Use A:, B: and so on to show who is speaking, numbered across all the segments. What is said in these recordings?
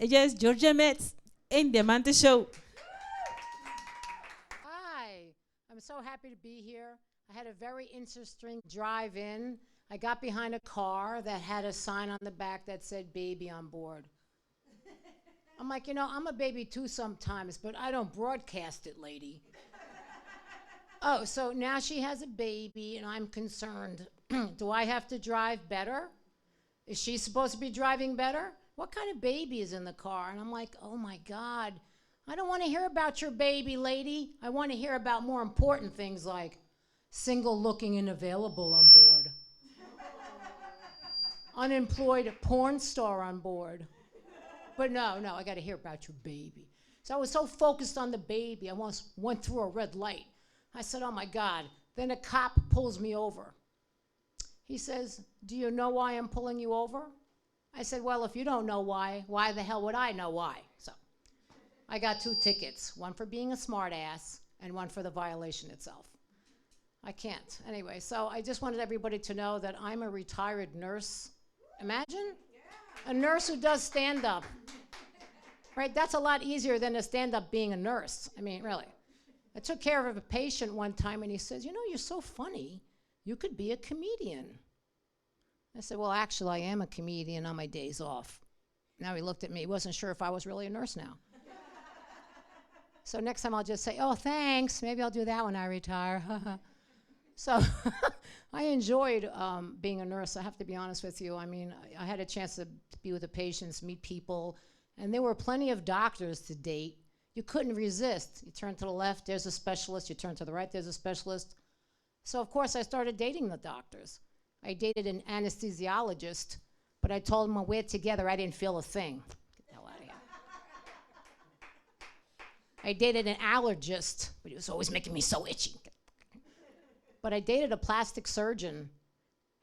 A: Ella es Jorja Metz en Diamante Show.
B: Hi, I'm so happy to be here. I had a very interesting drive in. I got behind a car that had a sign on the back that said baby on board. I'm like, I'm a baby too sometimes, but I don't broadcast it, lady. Oh, so now she has a baby, and I'm concerned. Do I have to drive better? Is she supposed to be driving better? What kind of baby is in the car? And I'm like, oh my God, I don't want to hear about your baby, lady. I want to hear about more important things like single looking and available on board, unemployed porn star on board. But no, I got to hear about your baby. So I was so focused on the baby, I almost went through a red light. I said, oh my God. Then a cop pulls me over. He says, do you know why I'm pulling you over? I said, well, if you don't know why the hell would I know why? So I got 2 tickets, one for being a smartass and one for the violation itself. I can't. Anyway, so I just wanted everybody to know that I'm a retired nurse. Imagine a nurse who does stand-up. Right? That's a lot easier than a stand-up being a nurse. I mean, really. I took care of a patient one time, and he says, you're so funny. You could be a comedian. I said, well, actually, I am a comedian on my days off. Now he looked at me. He wasn't sure if I was really a nurse now. So next time I'll just say, oh, thanks. Maybe I'll do that when I retire. So I enjoyed being a nurse. I have to be honest with you. I mean, I had a chance to be with the patients, meet people, and there were plenty of doctors to date. You couldn't resist. You turn to the left, there's a specialist. You turn to the right, there's a specialist. So, of course, I started dating the doctors. I dated an anesthesiologist, but I told him when we're together, I didn't feel a thing. Get the hell out of here. I dated an allergist, but he was always making me so itchy. But I dated a plastic surgeon.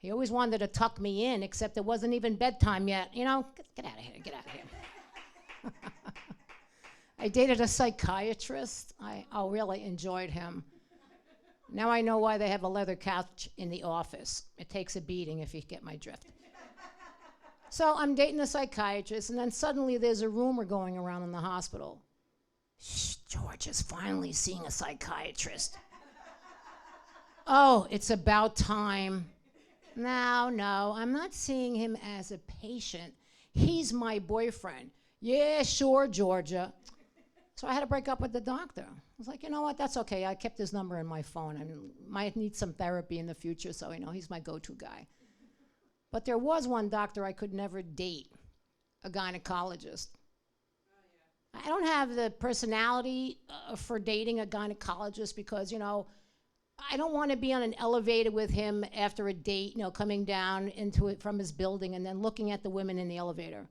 B: He always wanted to tuck me in, except it wasn't even bedtime yet. Get out of here, get out of here. I dated a psychiatrist. I really enjoyed him. Now I know why they have a leather couch in the office. It takes a beating if you get my drift. So I'm dating a psychiatrist, and then suddenly there's a rumor going around in the hospital. Shh, George is finally seeing a psychiatrist. Oh, it's about time. No, I'm not seeing him as a patient. He's my boyfriend. Yeah, sure, Georgia. So I had to break up with the doctor. I was like, you know what, that's okay. I kept his number in my phone. I might need some therapy in the future, so he's my go-to guy. But there was one doctor I could never date, a gynecologist. I don't have the personality for dating a gynecologist because, I don't want to be on an elevator with him after a date, coming down into it from his building and then looking at the women in the elevator.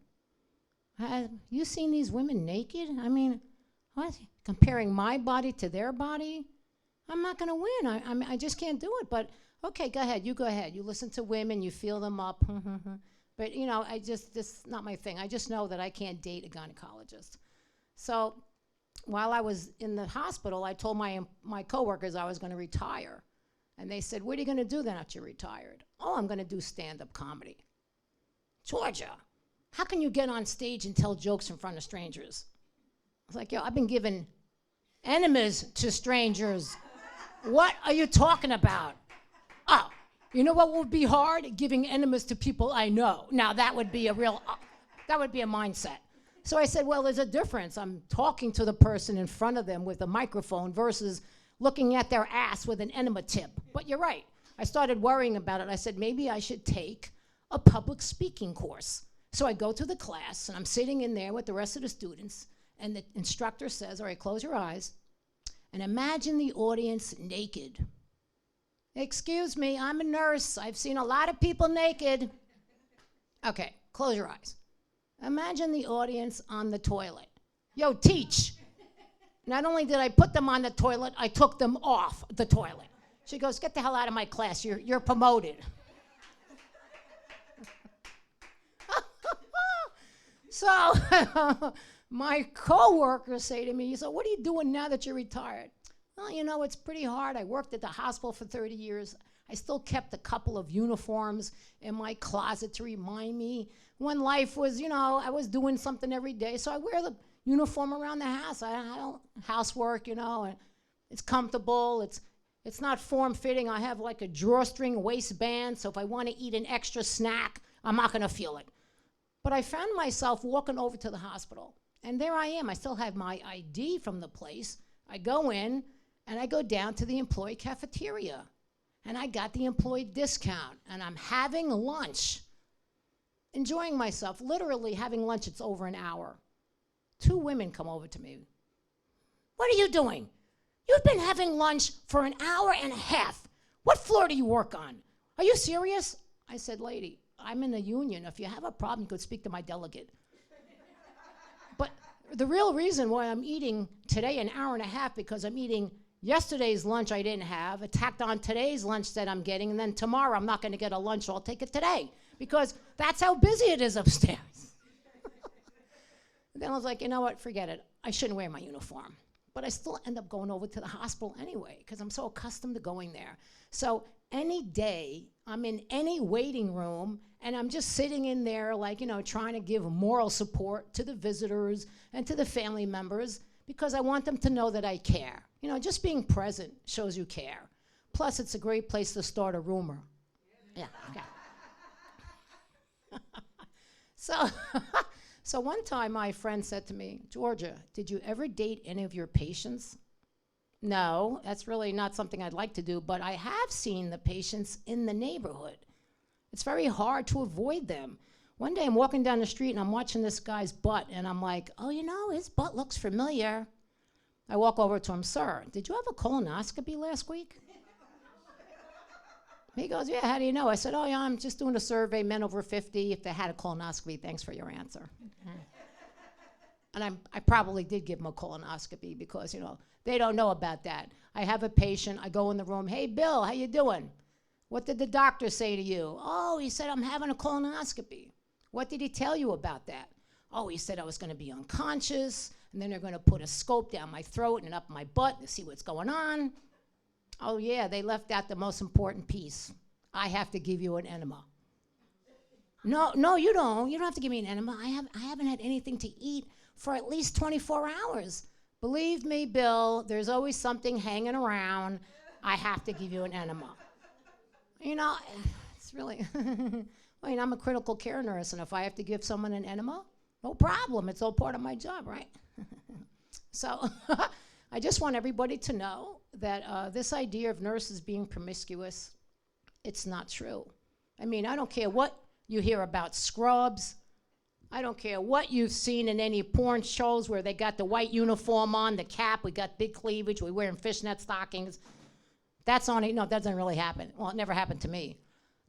B: Have you seen these women naked? I mean, what? Comparing my body to their body? I'm not going to win. I just can't do it. But, okay, go ahead. You go ahead. You listen to women. You feel them up. But, this is not my thing. I just know that I can't date a gynecologist. So while I was in the hospital, I told my coworkers I was going to retire. And they said, what are you going to do then after you're retired? Oh, I'm going to do stand-up comedy. Georgia, how can you get on stage and tell jokes in front of strangers? I was like, I've been giving enemas to strangers. What are you talking about? Oh, you know what would be hard? Giving enemas to people I know. Now, that would be a mindset. So I said, well, there's a difference. I'm talking to the person in front of them with a microphone versus looking at their ass with an enema tip. But you're right. I started worrying about it. I said, maybe I should take a public speaking course. So I go to the class, and I'm sitting in there with the rest of the students, and the instructor says, all right, close your eyes, and imagine the audience naked. Excuse me, I'm a nurse. I've seen a lot of people naked. Okay, close your eyes. Imagine the audience on the toilet. Yo, teach. Not only did I put them on the toilet, I took them off the toilet. She goes, get the hell out of my class. You're promoted. So my coworkers say to me, so what are you doing now that you're retired? Well, it's pretty hard. I worked at the hospital for 30 years. I still kept a couple of uniforms in my closet to remind me when life was, I was doing something every day. So I wear the uniform around the house. I don't housework, and it's comfortable. It's not form-fitting. I have like a drawstring waistband, so if I want to eat an extra snack, I'm not going to feel it. But I found myself walking over to the hospital, and there I am. I still have my ID from the place. I go in, and I go down to the employee cafeteria, and I got the employee discount, and I'm having lunch, enjoying myself, literally having lunch. It's over an hour. 2 women come over to me. What are you doing? You've been having lunch for an hour and a half. What floor do you work on? Are you serious? I said, lady, I'm in a union. If you have a problem, you could speak to my delegate. But the real reason why I'm eating today an hour and a half, because I'm eating yesterday's lunch I didn't have, tacked on today's lunch that I'm getting, and then tomorrow I'm not going to get a lunch, so I'll take it today, because that's how busy it is upstairs. Then I was like, you know what, forget it. I shouldn't wear my uniform. But I still end up going over to the hospital anyway, because I'm so accustomed to going there. So any day I'm in any waiting room and I'm just sitting in there like, trying to give moral support to the visitors and to the family members, because I want them to know that I care. Just being present shows you care. Plus, it's a great place to start a rumor. Yeah, okay. So one time my friend said to me, Jorja, did you ever date any of your patients? No, that's really not something I'd like to do, but I have seen the patients in the neighborhood. It's very hard to avoid them. One day I'm walking down the street and I'm watching this guy's butt, and I'm like, oh, his butt looks familiar. I walk over to him, sir, did you have a colonoscopy last week? He goes, yeah, how do you know? I said, oh, yeah, I'm just doing a survey, men over 50, if they had a colonoscopy. Thanks for your answer. And I probably did give him a colonoscopy because, they don't know about that. I have a patient. I go in the room. Hey, Bill, how you doing? What did the doctor say to you? Oh, he said I'm having a colonoscopy. What did he tell you about that? Oh, he said I was going to be unconscious, and then they're going to put a scope down my throat and up my butt to see what's going on. Oh, yeah, they left out the most important piece. I have to give you an enema. No, you don't. You don't have to give me an enema. I haven't had anything to eat for at least 24 hours. Believe me, Bill, there's always something hanging around. I have to give you an enema. It's really, I'm a critical care nurse, and if I have to give someone an enema, no problem. It's all part of my job, right? So I just want everybody to know that this idea of nurses being promiscuous, it's not true. I don't care what you hear about scrubs. I don't care what you've seen in any porn shows where they got the white uniform on, the cap, we got big cleavage, we're wearing fishnet stockings. That doesn't really happen. Well, it never happened to me.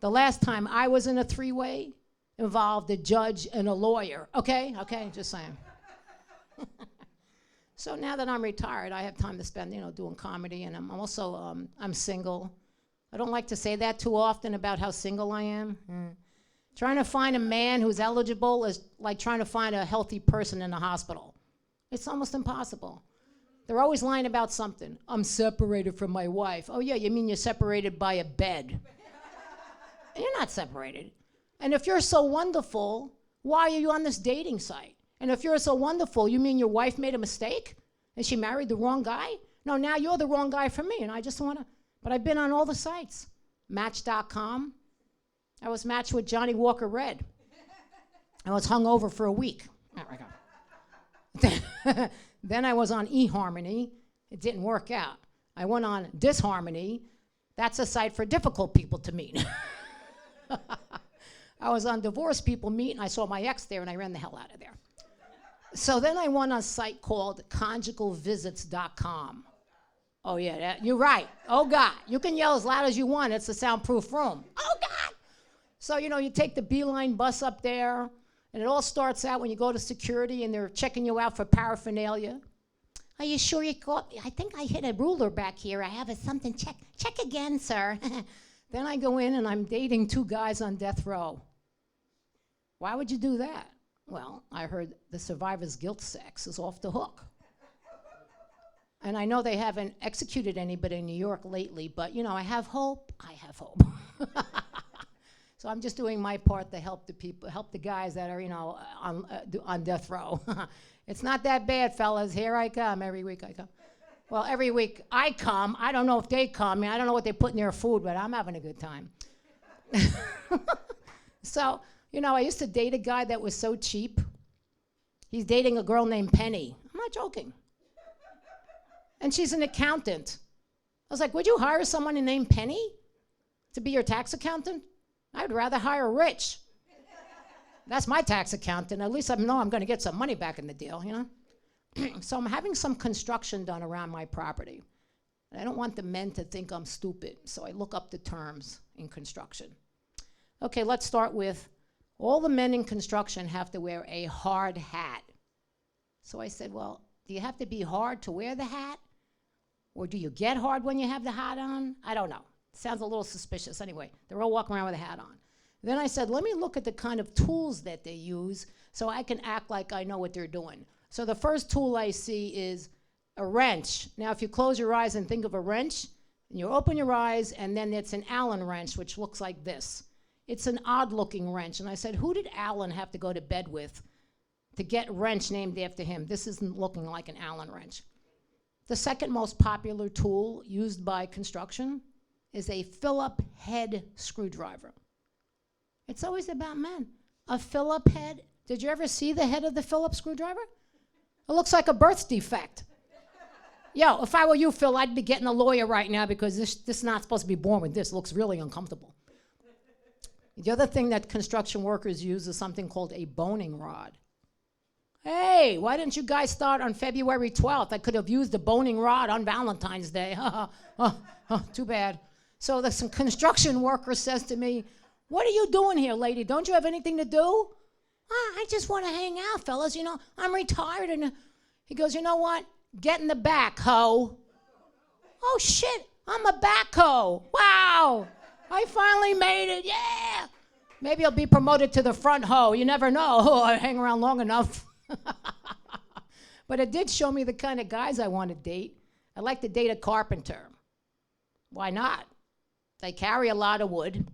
B: The last time I was in a 3-way involved a judge and a lawyer. Okay, just saying. So now that I'm retired, I have time to spend, doing comedy, and I'm also, I'm single. I don't like to say that too often about how single I am. Trying to find a man who's eligible is like trying to find a healthy person in a hospital. It's almost impossible. They're always lying about something. I'm separated from my wife. Oh yeah, you mean you're separated by a bed? You're not separated. And if you're so wonderful, why are you on this dating site? And if you're so wonderful, you mean your wife made a mistake? And she married the wrong guy? No, now you're the wrong guy for me, and I just want to, but I've been on all the sites. Match.com. I was matched with Johnny Walker Red. I was hung over for a week. Then I was on eHarmony. It didn't work out. I went on Disharmony. That's a site for difficult people to meet. I was on Divorced People Meet, and I saw my ex there, and I ran the hell out of there. So then I went on a site called conjugalvisits.com. Oh, yeah, you're right. Oh, God. You can yell as loud as you want. It's a soundproof room. Oh, God. So, you take the Beeline bus up there, and it all starts out when you go to security, and they're checking you out for paraphernalia. Are you sure you caught? I think I hit a ruler back here. I have something. Check again, sir. Then I go in, and I'm dating 2 guys on death row. Why would you do that? Well, I heard the survivor's guilt sex is off the hook. And I know they haven't executed anybody in New York lately, but, I have hope. I have hope. So I'm just doing my part to help the people, help the guys that are, on death row. It's not that bad, fellas. Here I come. Every week I come. Well, every week I come. I don't know if they come. I don't know what they put in their food, but I'm having a good time. So, I used to date a guy that was so cheap. He's dating a girl named Penny. I'm not joking. And she's an accountant. I was like, would you hire someone named Penny to be your tax accountant? I'd rather hire Rich. That's my tax accountant. At least I know I'm going to get some money back in the deal, So I'm having some construction done around my property. And I don't want the men to think I'm stupid, so I look up the terms in construction. Okay, let's start with all the men in construction have to wear a hard hat. So I said, well, do you have to be hard to wear the hat? Or do you get hard when you have the hat on? I don't know. Sounds a little suspicious. Anyway, they're all walking around with a hat on. Then I said, let me look at the kind of tools that they use so I can act like I know what they're doing. So the first tool I see is a wrench. Now, if you close your eyes and think of a wrench, and you open your eyes, and then it's an Allen wrench, which looks like this. It's an odd-looking wrench. And I said, who did Allen have to go to bed with to get a wrench named after him? This isn't looking like an Allen wrench. The second most popular tool used by construction is a Phillip head screwdriver. It's always about men. A Phillip head. Did you ever see the head of the Phillip screwdriver? It looks like a birth defect. Yo, if I were you, Phil, I'd be getting a lawyer right now because this is not supposed to be born with this. It looks really uncomfortable. The other thing that construction workers use is something called a boning rod. Hey, why didn't you guys start on February 12th? I could have used a boning rod on Valentine's Day. Too bad. So some construction worker says to me, what are you doing here, lady? Don't you have anything to do? I just want to hang out, fellas. I'm retired. And he goes, you know what? Get in the back, hoe. Oh, shit, I'm a backhoe. Wow, I finally made it, yeah. Maybe I'll be promoted to the front hoe. You never know. I hang around long enough. But it did show me the kind of guys I want to date. I'd like to date a carpenter. Why not? They carry a lot of wood,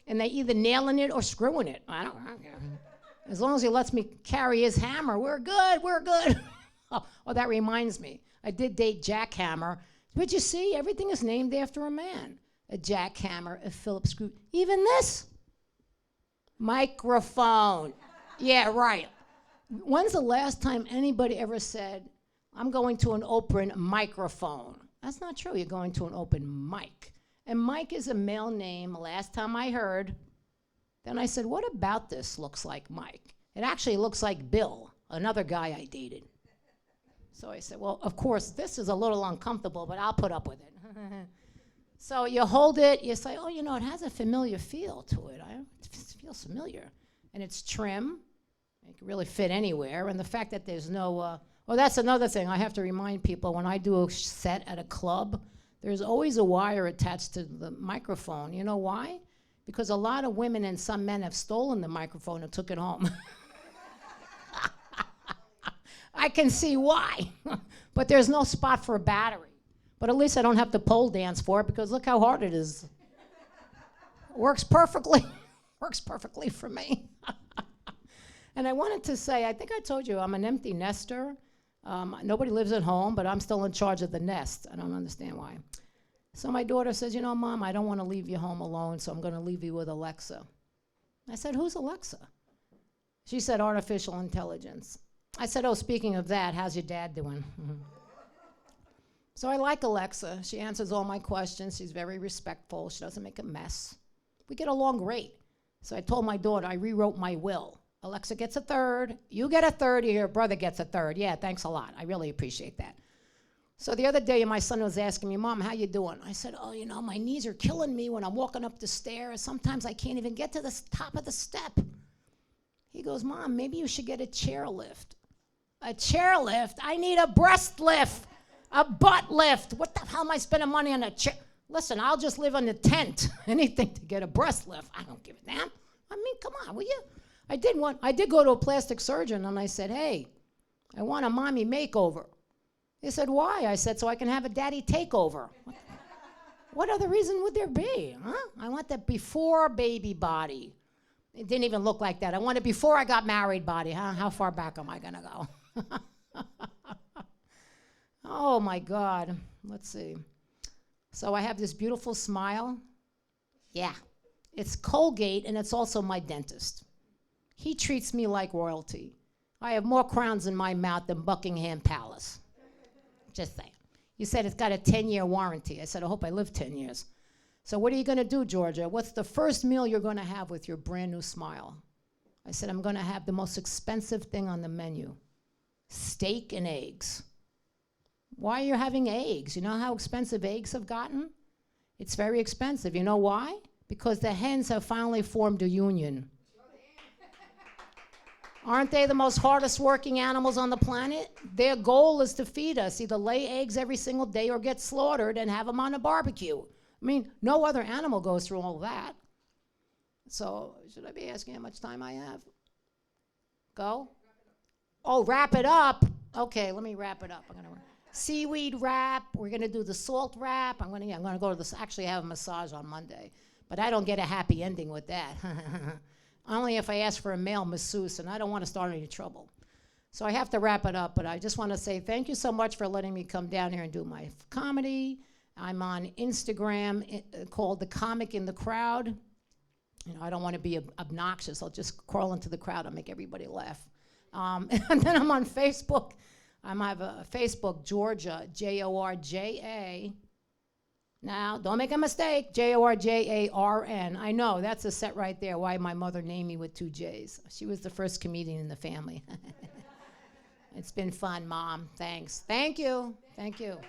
B: and they either nailing it or screwing it. I don't care. As long as he lets me carry his hammer, we're good, we're good. Oh, that reminds me. I did date jackhammer. But you see, everything is named after a man. A jackhammer, a Phillips screw, even this. Microphone. Yeah, right. When's the last time anybody ever said, I'm going to an open microphone? That's not true. You're going to an open mic. And Mike is a male name, last time I heard. Then I said, what about this looks like Mike? It actually looks like Bill, another guy I dated. So I said, well, of course, this is a little uncomfortable, but I'll put up with it. So you hold it, you say, oh, it has a familiar feel to it. It feels familiar. And it's trim. It can really fit anywhere. And the fact that there's no, that's another thing. I have to remind people, when I do a set at a club, there's always a wire attached to the microphone. You know why? Because a lot of women and some men have stolen the microphone and took it home. I can see why. But there's no spot for a battery. But at least I don't have to pole dance for it because look how hard it is. Works perfectly. Works perfectly for me. And I wanted to say, I think I told you I'm an empty nester. Nobody lives at home, but I'm still in charge of the nest. I don't understand why. So my daughter says, Mom, I don't want to leave you home alone, so I'm going to leave you with Alexa. I said, who's Alexa? She said, artificial intelligence. I said, oh, speaking of that, how's your dad doing? So I like Alexa. She answers all my questions. She's very respectful. She doesn't make a mess. We get along great. So I told my daughter, I rewrote my will. Alexa gets a third. You get a third. Your brother gets a third. Yeah, thanks a lot. I really appreciate that. So the other day, my son was asking me, Mom, how you doing? I said, oh, my knees are killing me when I'm walking up the stairs. Sometimes I can't even get to the top of the step. He goes, Mom, maybe you should get a chair lift. A chair lift? I need a breast lift, a butt lift. What the hell am I spending money on a chair? Listen, I'll just live in a tent. Anything to get a breast lift. I don't give a damn. I mean, come on, will you? I did go to a plastic surgeon, and I said, hey, I want a mommy makeover. He said, why? I said, so I can have a daddy takeover. What other reason would there be? Huh? I want the before baby body. It didn't even look like that. I want it before I got married body. Huh? How far back am I going to go? Oh, my God. Let's see. So I have this beautiful smile. Yeah. It's Colgate, and it's also my dentist. He treats me like royalty. I have more crowns in my mouth than Buckingham Palace. Just saying. You said it's got a 10-year warranty. I said, I hope I live 10 years. So what are you going to do, Jorja? What's the first meal you're going to have with your brand new smile? I said, I'm going to have the most expensive thing on the menu, steak and eggs. Why are you having eggs? You know how expensive eggs have gotten? It's very expensive. You know why? Because the hens have finally formed a union. Aren't they the most hardest working animals on the planet? Their goal is to feed us, either lay eggs every single day or get slaughtered and have them on a barbecue. I mean, no other animal goes through all of that. So should I be asking how much time I have? Go? Oh, wrap it up. Okay, let me wrap it up. I'm gonna seaweed wrap. We're gonna do the salt wrap. I'm gonna go to this. Actually, I have a massage on Monday, but I don't get a happy ending with that. Only if I ask for a male masseuse, and I don't want to start any trouble. So I have to wrap it up, but I just want to say thank you so much for letting me come down here and do my comedy. I'm on Instagram called The Comic in the Crowd. You know, I don't want to be obnoxious. I'll just crawl into the crowd and make everybody laugh. And then I'm on Facebook. I have a Facebook, Jorja, Jorja. Now, don't make a mistake, Jorjarn. I know, that's a set right there, why my mother named me with 2 J's. She was the first comedian in the family. It's been fun, Mom. Thanks. Thank you. Thank you.